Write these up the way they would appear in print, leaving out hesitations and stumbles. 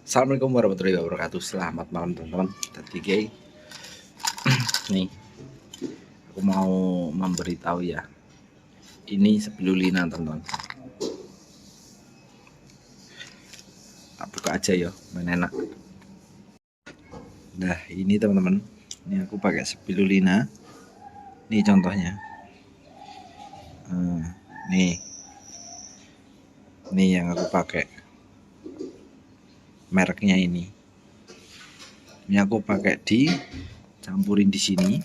Assalamualaikum warahmatullahi wabarakatuh. Selamat malam teman-teman. Tadi nih, aku mau memberitahu ya. Ini spirulina teman-teman. Tak buka aja ya, main enak. Nah ini teman-teman, ini aku pakai spirulina. Ini contohnya. Nih yang aku pakai. Mereknya ini aku pakai campurin di sini.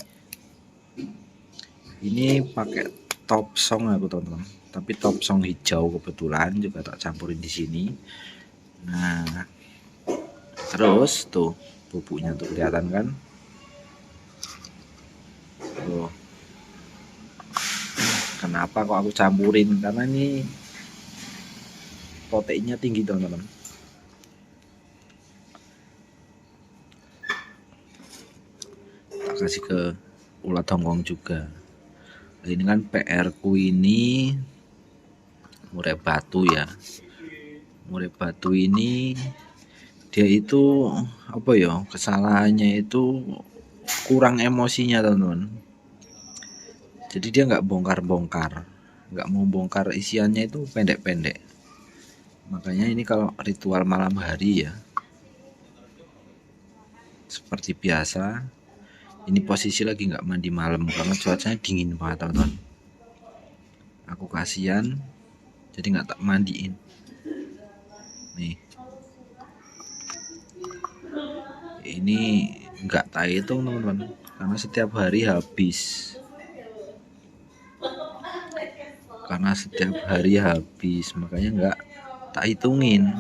Ini pakai top song aku teman-teman, tapi top song hijau kebetulan juga tak campurin di sini. Nah terus tuh bubuknya tuh kelihatan kan tuh. Kenapa kok aku campurin? Karena ini proteinnya tinggi teman-teman. Kasih ke ulat hongkong juga. Nah, ini kan PR ku ini murai batu ya. Murai batu ini dia itu apa ya, kesalahannya itu kurang emosinya teman-teman. Jadi dia nggak bongkar-bongkar, nggak mau bongkar, isiannya itu pendek-pendek. Makanya ini kalau ritual malam hari ya seperti biasa. Ini posisi lagi nggak mandi malam karena cuacanya dingin banget teman-teman. Aku kasihan jadi nggak tak mandiin. Nih ini nggak tak hitung teman-teman, karena setiap hari habis. Makanya nggak tak hitungin.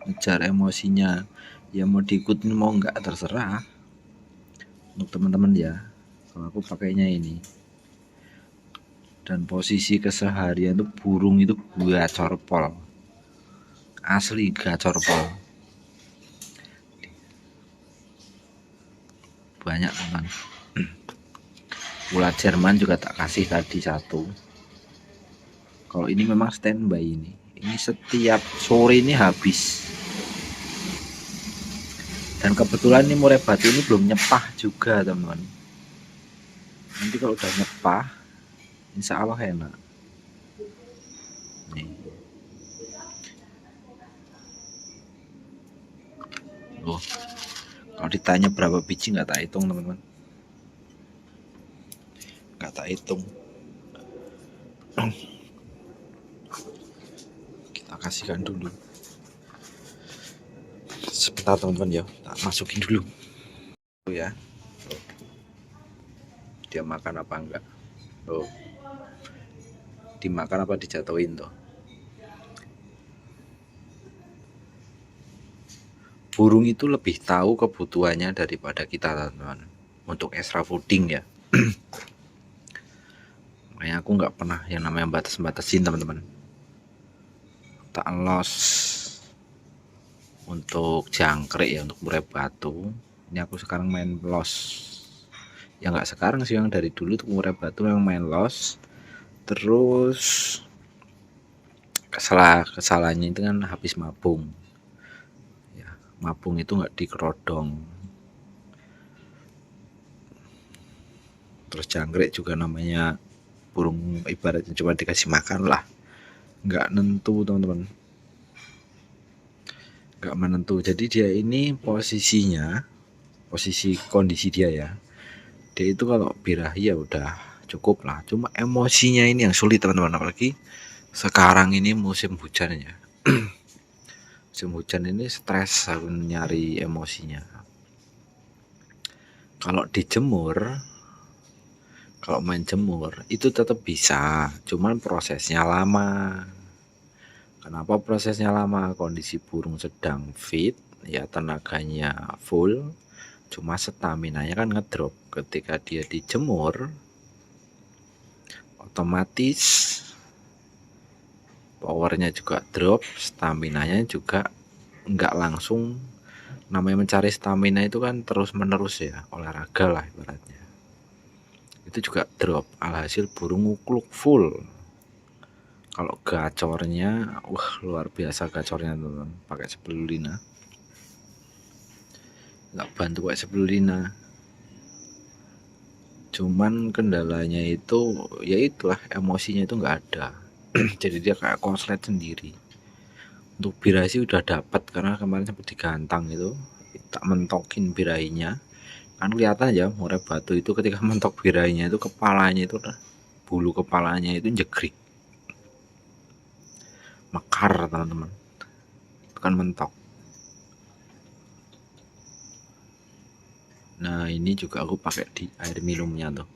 Ngejar emosinya ya, mau diikutin mau nggak terserah untuk teman-teman ya. Kalau aku pakainya ini, dan posisi keseharian tuh burung itu gacor pol, asli gacor pol, banyak teman. Ulat Jerman juga tak kasih tadi satu. Kalau ini memang standby, ini setiap sore ini habis. Dan kebetulan ini murai batu ini belum nyepah juga teman-teman. Nanti kalau udah nyepah insya Allah enak. Nih. Loh, kalau ditanya berapa biji nggak tak hitung teman-teman, nggak tak hitung. Kita kasihkan dulu sebentar teman-teman ya, tak masukin dulu ya. Dia makan apa enggak? Tuh, dimakan apa dijatuhin tuh. Burung itu lebih tahu kebutuhannya daripada kita teman-teman untuk extra fooding ya. Makanya aku nggak pernah yang namanya batas-batasin teman-teman. Tak los untuk jangkrik ya, untuk murai batu ini aku sekarang main los ya, nggak sekarang sih, yang dari dulu tuh murai batu yang main los. Terus kesalahannya itu kan habis mabung ya, mabung itu nggak dikerodong. Terus jangkrik juga namanya burung ibaratnya cuma dikasih makan lah, nggak nentu teman-teman, nggak menentu. Jadi dia ini posisi kondisi dia ya, dia itu kalau birahi ya udah cukup lah, cuma emosinya ini yang sulit teman-teman. Apalagi sekarang ini musim hujan ya. Musim hujan ini stres aku nyari emosinya. Kalau main jemur itu tetap bisa, cuman prosesnya lama. Kenapa prosesnya lama? Kondisi burung sedang fit ya, tenaganya full, cuma staminanya kan ngedrop. Ketika dia dijemur otomatis powernya juga drop, staminanya juga nggak langsung. Namanya mencari stamina itu kan terus menerus ya, olahraga lah ibaratnya. Itu juga drop, alhasil burung ngukluk full. Kalau gacornya, wah luar biasa gacornya teman-teman, pakai spirulina. Nggak bantu pakai spirulina. Cuman kendalanya itu, ya itulah emosinya itu nggak ada. Jadi dia kayak konslet sendiri. Untuk birahi udah dapat karena kemarin sempat digantang itu, tak mentokin birahinya. Kan kelihatan aja murai batu itu ketika mentok birahinya itu kepalanya itu, bulu kepalanya itu jegrik, mekar teman-teman, bukan mentok. Nah ini juga aku pakai di air minumnya tuh.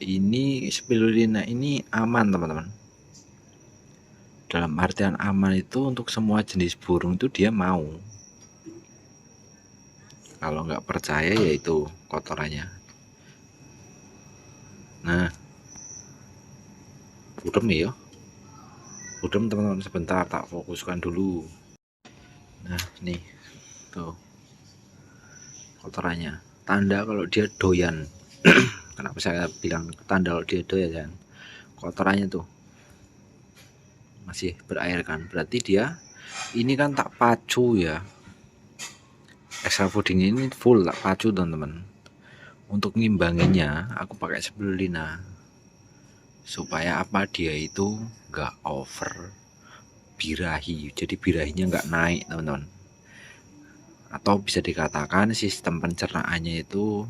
Ini spirulina ini aman teman-teman. Dalam artian aman itu untuk semua jenis burung itu dia mau. Kalau nggak percaya yaitu kotorannya. Nah, budem ya, budem teman-teman, sebentar tak fokuskan dulu. Nah nih tuh kotorannya, tanda kalau dia doyan. Kenapa saya bilang tanda kalau dia doyan? Kotorannya tuh masih berair kan, berarti dia ini kan tak pacu ya. Extra fooding ini full tak pacu teman-teman. Untuk ngimbanginnya aku pakai spirulina supaya apa, dia itu nggak over birahi, jadi birahinya nggak naik teman-teman. Atau bisa dikatakan sistem pencernaannya itu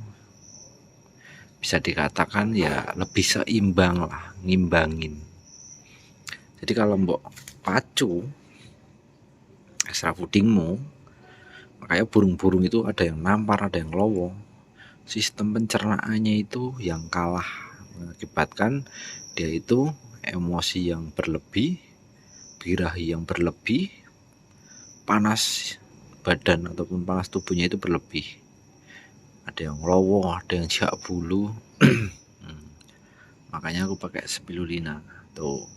bisa dikatakan ya lebih seimbang lah, ngimbangin. Jadi kalau mbok pacu extra foodingmu, makanya burung-burung itu ada yang nampar, ada yang lowo, sistem pencernaannya itu yang kalah, mengakibatkan dia itu emosi yang berlebih, birahi yang berlebih, panas badan ataupun panas tubuhnya itu berlebih, ada yang lowo, ada yang jak bulu. Makanya aku pakai spirulina tuh.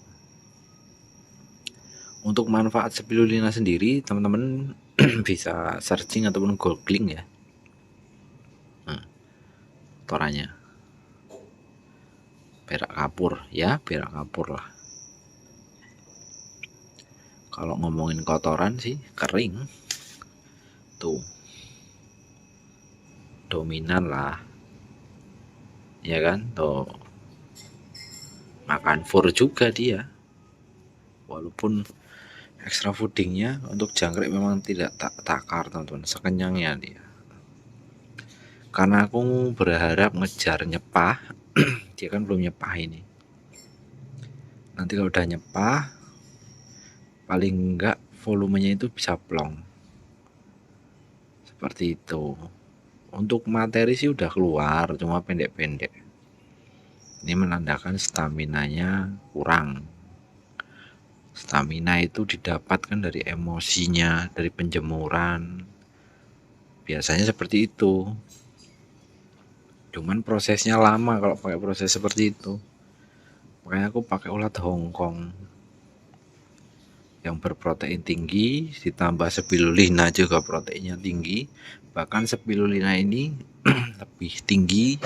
Untuk manfaat spirulina sendiri teman-teman bisa searching ataupun googling ya. Nah, kotorannya perak kapur ya, perak kapur lah. Kalau ngomongin kotoran sih kering tuh dominan lah ya kan, tuh makan fur juga dia, walaupun extra foodingnya untuk jangkrik memang tidak takar teman-teman, sekenyangnya dia. Karena aku berharap ngejar nyepah, dia kan belum nyepah ini. Nanti kalau udah nyepah, paling enggak volumenya itu bisa plong. Seperti itu. Untuk materi sih udah keluar, cuma pendek-pendek. Ini menandakan staminanya kurang. Stamina itu didapatkan dari emosinya, dari penjemuran. Biasanya seperti itu. Cuman prosesnya lama kalau pakai proses seperti itu. Makanya aku pakai ulat Hongkong yang berprotein tinggi, ditambah spirulina juga proteinnya tinggi. Bahkan spirulina ini lebih tinggi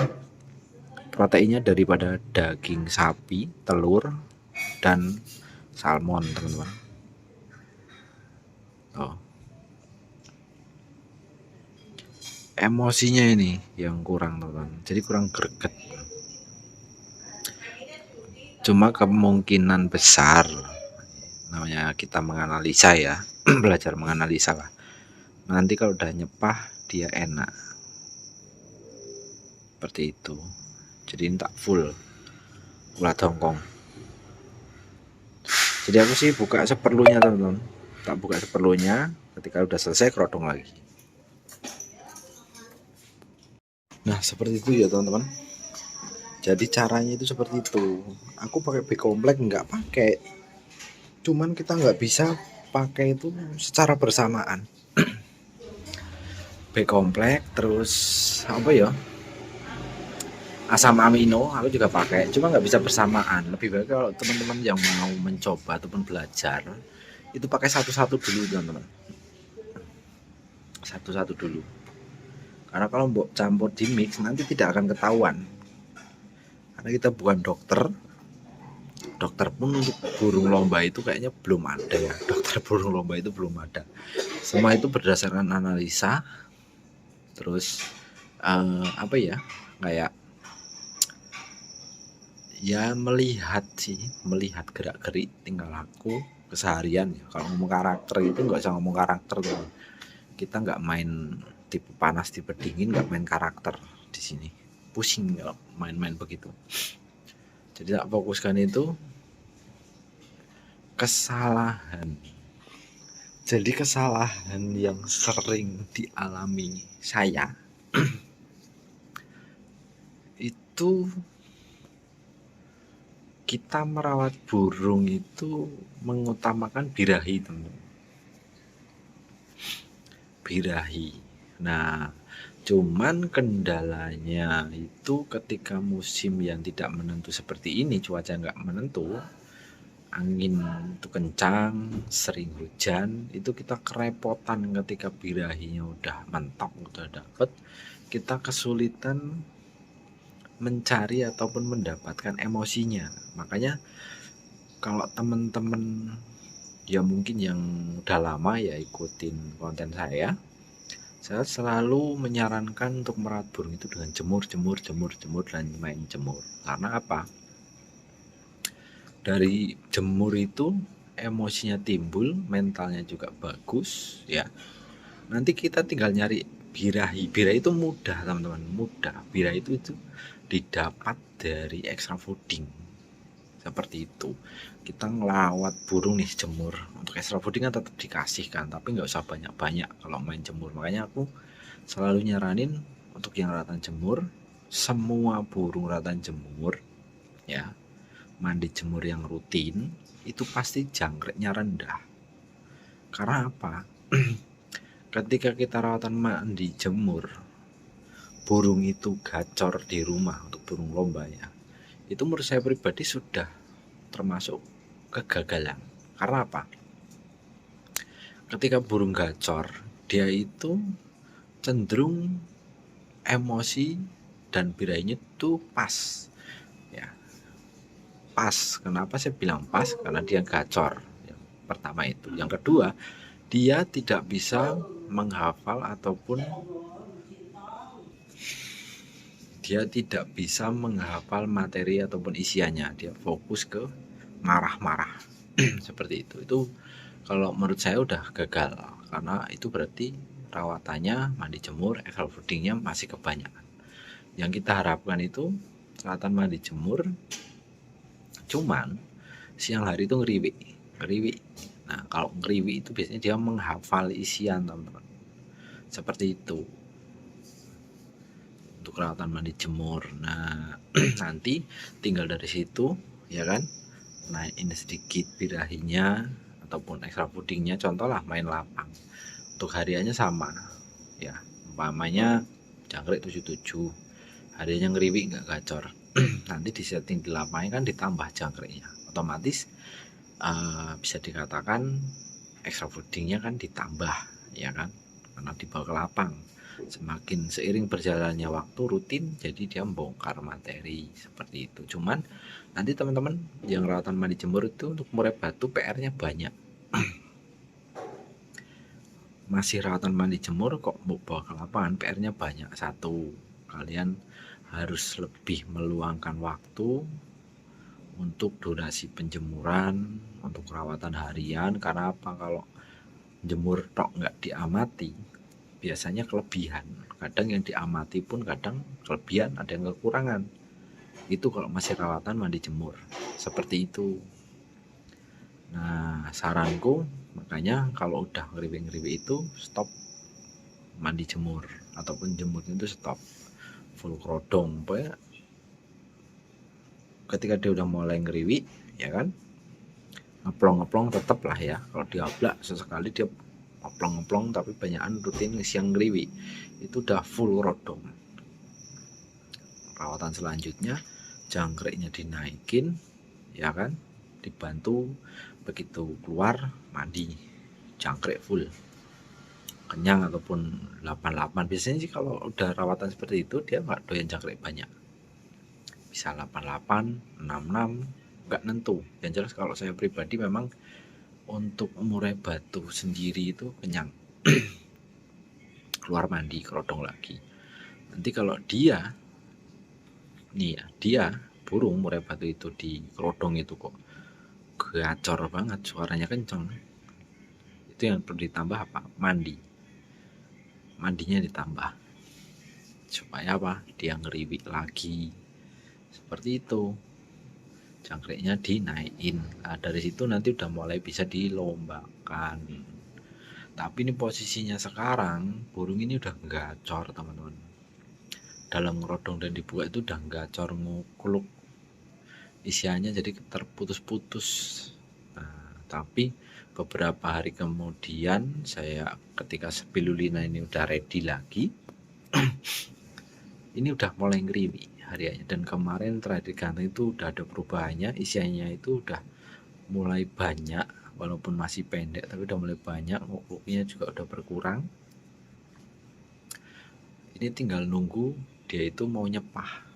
proteinnya daripada daging sapi, telur, dan salmon teman-teman. Oh. Emosinya ini yang kurang teman-teman, jadi kurang greget. Cuma kemungkinan besar, namanya kita menganalisa ya, belajar menganalisa lah, nanti kalau udah nyepah dia enak seperti itu. Jadi ini tak full ulat Hongkong. Jadi aku sih buka seperlunya teman-teman, tak buka seperlunya, ketika udah selesai kerodong lagi. Nah seperti itu ya teman-teman. Jadi caranya itu seperti itu. Aku pakai B komplek nggak pakai, cuman kita nggak bisa pakai itu secara bersamaan. B komplek terus apa ya, asam amino aku juga pakai, cuma nggak bisa bersamaan. Lebih baik kalau teman-teman yang mau mencoba ataupun belajar itu pakai satu-satu dulu teman-teman, satu-satu dulu. Karena kalau mau campur di mix nanti tidak akan ketahuan karena kita bukan dokter. Dokter pun untuk burung lomba itu kayaknya belum ada ya. Dokter burung lomba itu belum ada. Semua itu berdasarkan analisa. Terus apa ya, kayak ya melihat gerak gerik tingkah laku keseharian ya. Kalau ngomong karakter itu nggak usah ngomong karakter tuh. Kita nggak main tipe panas tipe dingin, nggak main karakter di sini. Pusing kalau main-main begitu. Jadi tak fokuskan itu kesalahan. Jadi kesalahan yang sering dialami saya itu kita merawat burung itu mengutamakan birahi, teman-teman. Birahi. Nah, cuman kendalanya itu ketika musim yang tidak menentu seperti ini, cuaca nggak menentu, angin itu kencang, sering hujan, itu kita kerepotan ketika birahinya udah mentok, udah dapet, kita kesulitan mencari ataupun mendapatkan emosinya. Makanya kalau teman-teman ya mungkin yang udah lama ya ikutin konten saya selalu menyarankan untuk merawat burung itu dengan jemur dan main jemur. Karena apa? Dari jemur itu emosinya timbul, mentalnya juga bagus ya. Nanti kita tinggal nyari birahi. Birahi itu mudah, teman-teman, mudah. Birahi itu didapat dari extra fooding. Seperti itu. Kita ngelawat burung nih jemur. Untuk extra fooding kan tetap dikasihkan, tapi nggak usah banyak-banyak kalau main jemur. Makanya aku selalu nyaranin untuk yang rawatan jemur, semua burung rawatan jemur ya, mandi jemur yang rutin itu pasti jangkriknya rendah. Karena apa? Ketika kita rawatan mandi jemur, burung itu gacor di rumah untuk burung lomba ya, itu menurut saya pribadi sudah termasuk kegagalan. Karena apa? Ketika burung gacor, dia itu cenderung emosi dan birahinya itu pas ya. Pas, kenapa saya bilang pas? Karena dia gacor. Yang pertama itu. Yang kedua, dia tidak bisa menghafal ataupun materi ataupun isiannya. Dia fokus ke marah-marah. Seperti itu. Itu kalau menurut saya udah gagal, karena itu berarti rawatannya, mandi jemur, extra foodingnya masih kebanyakan. Yang kita harapkan itu rawatan mandi jemur, cuman siang hari itu ngeriwi. Nah, kalau ngeriwi itu biasanya dia menghafal isian, teman-teman. Seperti itu untuk rawatan mandi jemur. Nah, nanti tinggal dari situ ya kan, naikin sedikit birahinya ataupun extra foodingnya. Contoh lah main lapang, untuk hariannya sama ya, umpamanya jangkrik 77, hariannya ngeriwi nggak gacor. Nanti disetting di lapangnya kan ditambah jangkriknya, otomatis bisa dikatakan extra foodingnya kan ditambah ya kan, karena dibawa ke lapang. Semakin seiring berjalannya waktu rutin, jadi dia membongkar materi seperti itu. Cuman nanti teman-teman yang rawatan mandi jemur itu untuk murai batu PR-nya banyak. Masih rawatan mandi jemur kok mau bawa ke lapangan, PR-nya banyak. Satu, kalian harus lebih meluangkan waktu untuk durasi penjemuran, untuk perawatan harian. Karena apa? Kalau jemur tok nggak diamati, biasanya kelebihan. Kadang yang diamati pun kadang kelebihan, ada yang kekurangan. Itu kalau masih rawatan mandi jemur. Seperti itu. Nah, saranku makanya kalau udah ngeriwi-ngeriwi itu stop mandi jemur, ataupun jemurnya itu stop, full krodong. Pokoknya ketika dia udah mulai ngeriwi ya kan, ngeplong tetap lah ya. Kalau diablak sesekali dia ngeplong, tapi banyakan rutin siang ngeriwi, itu udah full krodong. Perawatan selanjutnya jangkriknya dinaikin ya kan, dibantu begitu keluar mandi jangkrik full kenyang ataupun 88. Biasanya sih kalau udah rawatan seperti itu dia nggak doyan jangkrik banyak. bisa 88, 66, nggak nentu. Yang jelas kalau saya pribadi memang untuk murai batu sendiri itu kenyang. Keluar mandi, kerodong lagi. Nanti kalau dia, nih ya, dia burung murai batu itu di kerodong itu kok gacor banget, suaranya kenceng. Itu yang perlu ditambah apa? Mandinya ditambah. Supaya apa? Dia ngeriwik lagi. Seperti itu. Jangkriknya dinaikin. Nah, dari situ nanti udah mulai bisa dilombakan. Tapi ini posisinya sekarang burung ini udah gacor teman-teman. Dalam ngerodong dan dibuka itu udah gacor ngukluk. Isiannya jadi terputus-putus. Nah, tapi beberapa hari kemudian saya ketika spirulina ini udah ready lagi, ini udah mulai ngeriwi hariannya. Dan kemarin terakhir ganti itu udah ada perubahannya, isiannya itu udah mulai banyak, walaupun masih pendek tapi udah mulai banyak, ngukluknya juga udah berkurang. Ini tinggal nunggu dia itu mau nyepah.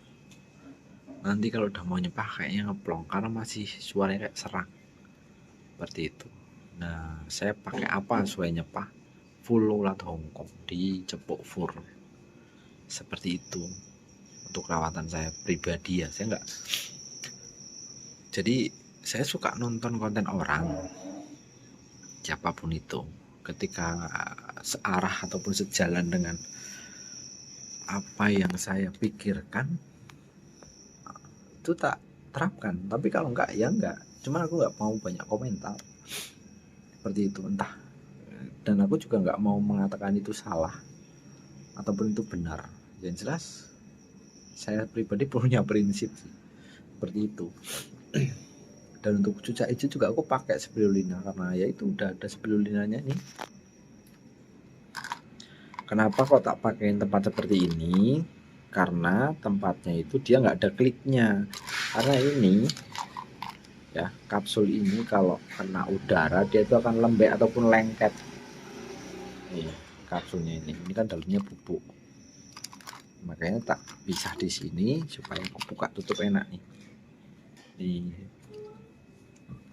Nanti kalau udah mau nyepah kayaknya ngeplong karena masih suaranya kayak serak seperti itu. Nah, saya pakai apa supaya nyepah? Full ulat Hongkong dicepuk fur seperti itu. Untuk perawatan saya pribadi ya, saya nggak, jadi saya suka nonton konten orang siapapun itu, ketika searah ataupun sejalan dengan apa yang saya pikirkan itu tak terapkan. Tapi kalau enggak ya enggak, cuman aku nggak mau banyak komentar seperti itu, entah. Dan aku juga nggak mau mengatakan itu salah ataupun itu benar. Yang jelas saya pribadi punya prinsip sih, seperti itu. Dan untuk cucak hijau juga aku pakai spirulina karena ya itu udah ada spirulinanya nih. Kenapa kok tak pakai tempat seperti ini? Karena tempatnya itu dia nggak ada kliknya. Karena ini ya, kapsul ini kalau kena udara dia itu akan lembek ataupun lengket. Nih, kapsulnya ini kan dalamnya bubuk. Makanya tak pisah di sini supaya aku buka tutup enak nih. Nih,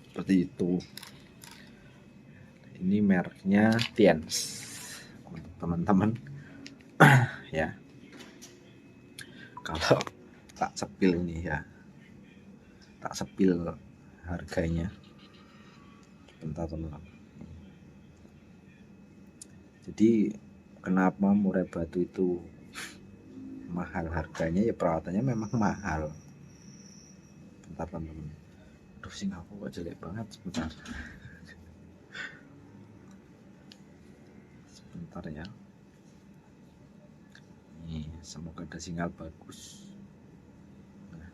seperti itu. Ini mereknya Tiens untuk teman-teman ya. Kalau tak sepil nih ya, tak sepil harganya sebentar teman-teman. Jadi kenapa murai batu itu mahal harganya? Ya perawatannya memang mahal. Bentar teman-teman, aduh sing aku kok jelek banget, sebentar ya. Nih, semoga ada sinyal bagus. Nah,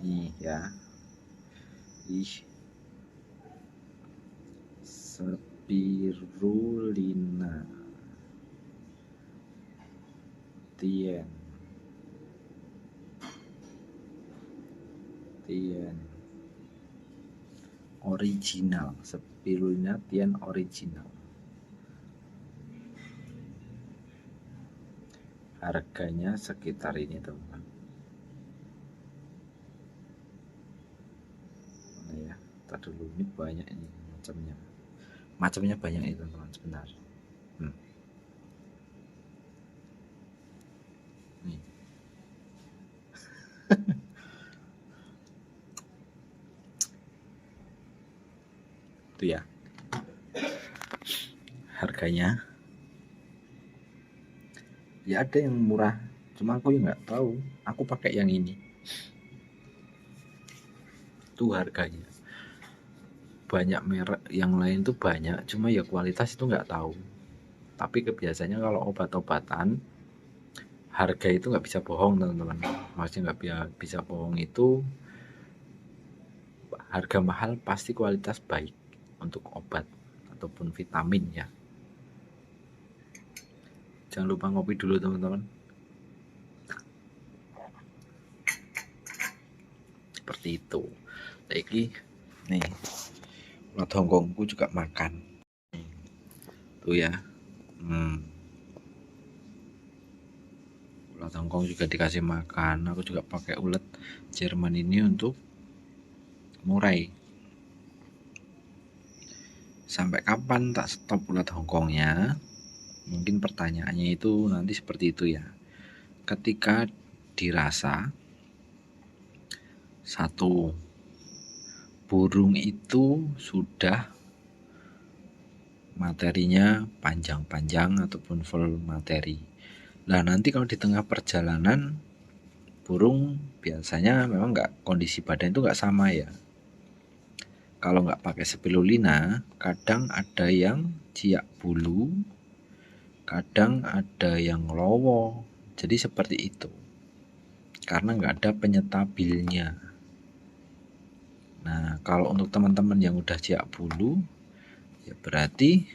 nih ya, spirulina Tien original, spirulina Tien original. Harganya sekitar ini teman-teman. Nah ya, tadi dulu, ini banyak ini macamnya banyak ini teman-teman. Sebentar. Nih. Itu ya harganya. Ya ada yang murah, cuma aku ya nggak tahu, aku pakai yang ini. Tuh harganya. Banyak merek yang lain tuh banyak, cuma ya kualitas itu nggak tahu. Tapi kebiasaannya kalau obat-obatan harga itu nggak bisa bohong teman-teman. Maksudnya nggak bisa bohong itu, harga mahal pasti kualitas baik untuk obat ataupun vitamin ya. Jangan lupa ngopi dulu teman-teman. Seperti itu. Lagi nih, ulat Hongkongku juga makan. Tuh ya. Ulat Ulat Hongkong juga dikasih makan. Aku juga pakai ulat Jerman ini untuk murai. Sampai kapan tak stop ulat Hongkongnya? Mungkin pertanyaannya itu nanti seperti itu ya. Ketika dirasa satu burung itu sudah materinya panjang-panjang ataupun full materi. Nah nanti kalau di tengah perjalanan burung biasanya memang kondisi badan itu nggak sama ya. Kalau nggak pakai spirulina, kadang ada yang ciak bulu, kadang ada yang lowo. Jadi seperti itu. Karena nggak ada penyetabilnya. Nah kalau untuk teman-teman yang udah ciak bulu, ya berarti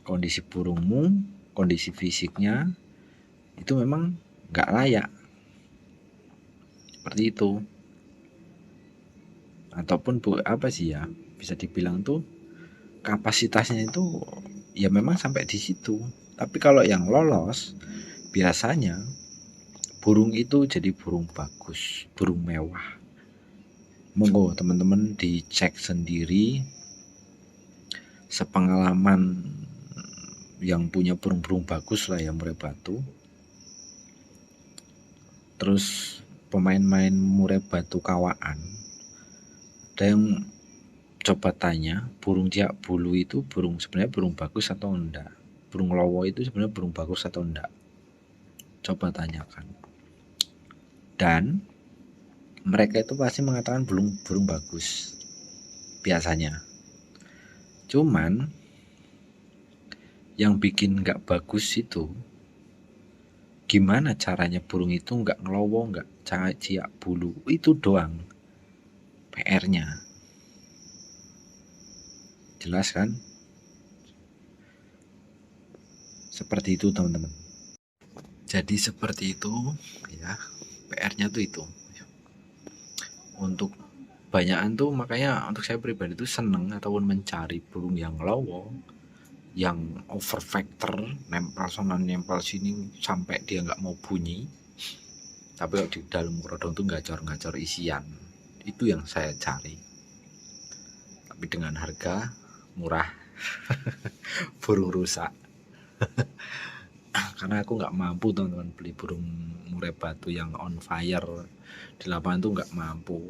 kondisi burungmu, kondisi fisiknya itu memang nggak layak. Seperti itu. Ataupun apa sih ya, bisa dibilang tuh kapasitasnya itu ya memang sampai di situ. Tapi kalau yang lolos biasanya burung itu jadi burung bagus, burung mewah. Monggo teman-teman dicek sendiri. Sepengalaman yang punya burung-burung bagus lah ya murai batu. Terus pemain-main murai batu kawaan, ada yang coba tanya burung ciak bulu itu sebenarnya burung bagus atau enggak, burung lowo itu sebenarnya burung bagus atau enggak, coba tanyakan. Dan mereka itu pasti mengatakan burung bagus biasanya. Cuman yang bikin nggak bagus itu gimana caranya burung itu nggak ngelowo, nggak ciak bulu, itu doang PR-nya. Jelas kan? Seperti itu teman-teman. Jadi seperti itu ya, PR-nya tuh itu. Untuk banyakan tuh makanya untuk saya pribadi tuh seneng ataupun mencari burung yang lowo, yang over factor, nempel sana nempel sini sampai dia nggak mau bunyi. Tapi kalau di dalam kerodong tuh gacor-gacor isian, itu yang saya cari. Tapi dengan harga murah, burung rusak. Karena aku nggak mampu teman-teman beli burung murai batu yang on fire di lapangan tuh nggak mampu.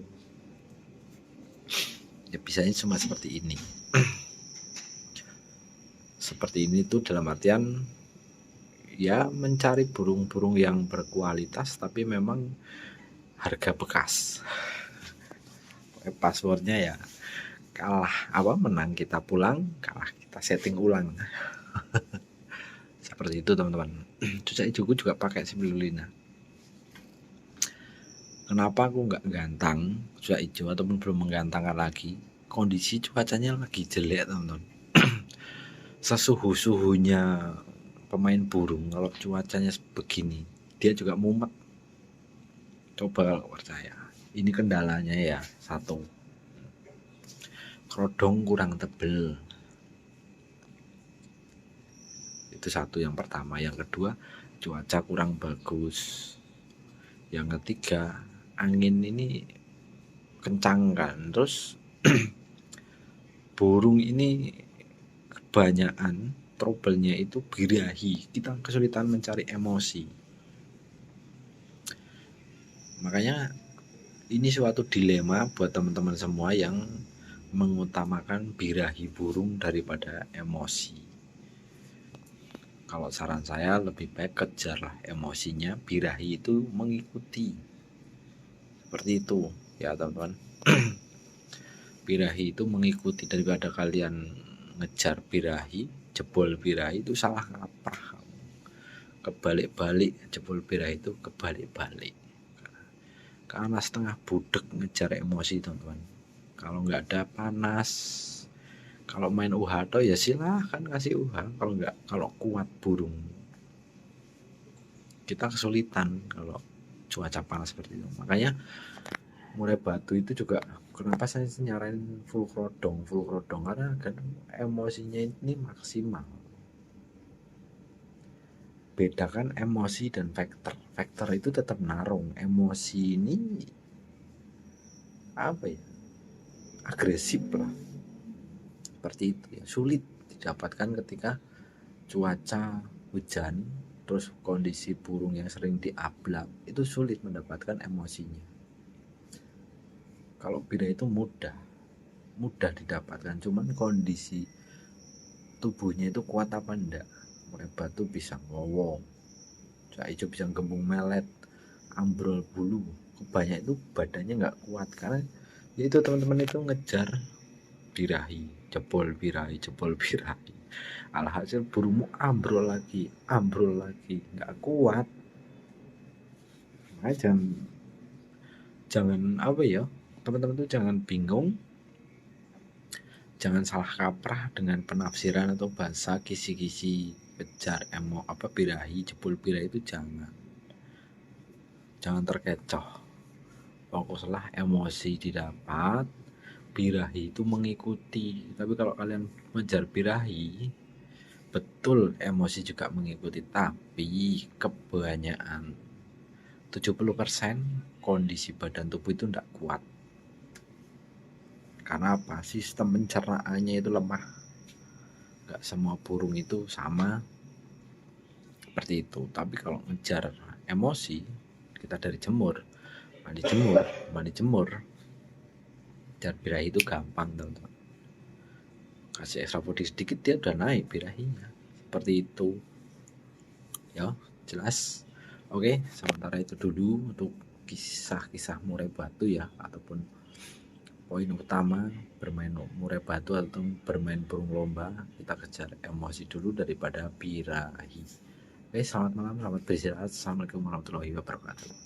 Ya bisanya cuma seperti ini. Seperti ini tuh dalam artian ya mencari burung-burung yang berkualitas tapi memang harga bekas. Passwordnya ya kalah menang kita pulang, kalah kita setting ulang. Seperti itu teman-teman. Cucak ijoku juga pakai spirulina. Kenapa aku nggak gantang cucak ijo ataupun belum menggantangkan lagi? Kondisi cuacanya lagi jelek teman-teman. Sesuhu-suhunya pemain burung kalau cuacanya begini dia juga mumet. Coba kalau percaya. Ini kendalanya ya, satu, kerodong kurang tebel. Itu satu yang pertama. Yang kedua, cuaca kurang bagus. Yang ketiga, angin ini kencang kan. Terus burung ini kebanyakan trouble-nya itu birahi. Kita kesulitan mencari emosi. Makanya ini suatu dilema buat teman-teman semua yang mengutamakan birahi burung daripada emosi. Kalau saran saya lebih baik kejarlah emosinya, birahi itu mengikuti. Seperti itu ya teman-teman. Birahi itu mengikuti, daripada kalian ngejar birahi, jebol birahi itu salah kaprah. Kebalik-balik, jebol birahi itu kebalik-balik. Karena setengah budek ngejar emosi teman-teman. Kalau nggak ada panas, kalau main UH atau ya silahkan kasih UH. Kalau kuat burung, kita kesulitan kalau cuaca panas seperti itu. Makanya murai batu itu juga kenapa saya nyaranin full kerodong karena kan emosinya ini maksimal. bedakan emosi dan vektor. Vektor itu tetap narung, emosi ini apa ya, agresif lah, seperti itu ya. Sulit didapatkan ketika cuaca hujan, terus kondisi burung yang sering diablak, itu sulit mendapatkan emosinya. Kalau bira itu mudah didapatkan, cuman kondisi tubuhnya itu kuat apa enggak. Murai batu bisa ngowong, cak ijo bisa gembung melet, ambrol bulu. Kebanyak itu badannya nggak kuat karena itu teman-teman itu ngejar birahi, jebol birahi. Alhasil burungmu ambrol lagi, nggak kuat. Makanya jangan apa ya, teman-teman tuh jangan bingung, jangan salah kaprah dengan penafsiran atau bahasa kisi-kisi kejar birahi, jebol birahi itu jangan terkecoh. Fokuslah emosi didapat, birahi itu mengikuti. Tapi kalau kalian mengejar birahi, betul emosi juga mengikuti, tapi kebanyakan 70% kondisi badan tubuh itu tidak kuat. Karena apa? Sistem pencernaannya itu lemah. Gak semua burung itu sama seperti itu. Tapi kalau ngejar emosi, kita dari mandi jemur, dan birahi itu gampang, teman-teman. Kasih extra body sedikit dia udah naik birahinya, seperti itu ya. Jelas? Oke, sementara itu dulu untuk kisah-kisah murai batu ya, ataupun poin utama bermain murai batu atau bermain burung lomba. Kita kejar emosi dulu daripada birahi. Oke, selamat malam, selamat beristirahat. Assalamualaikum warahmatullahi wabarakatuh.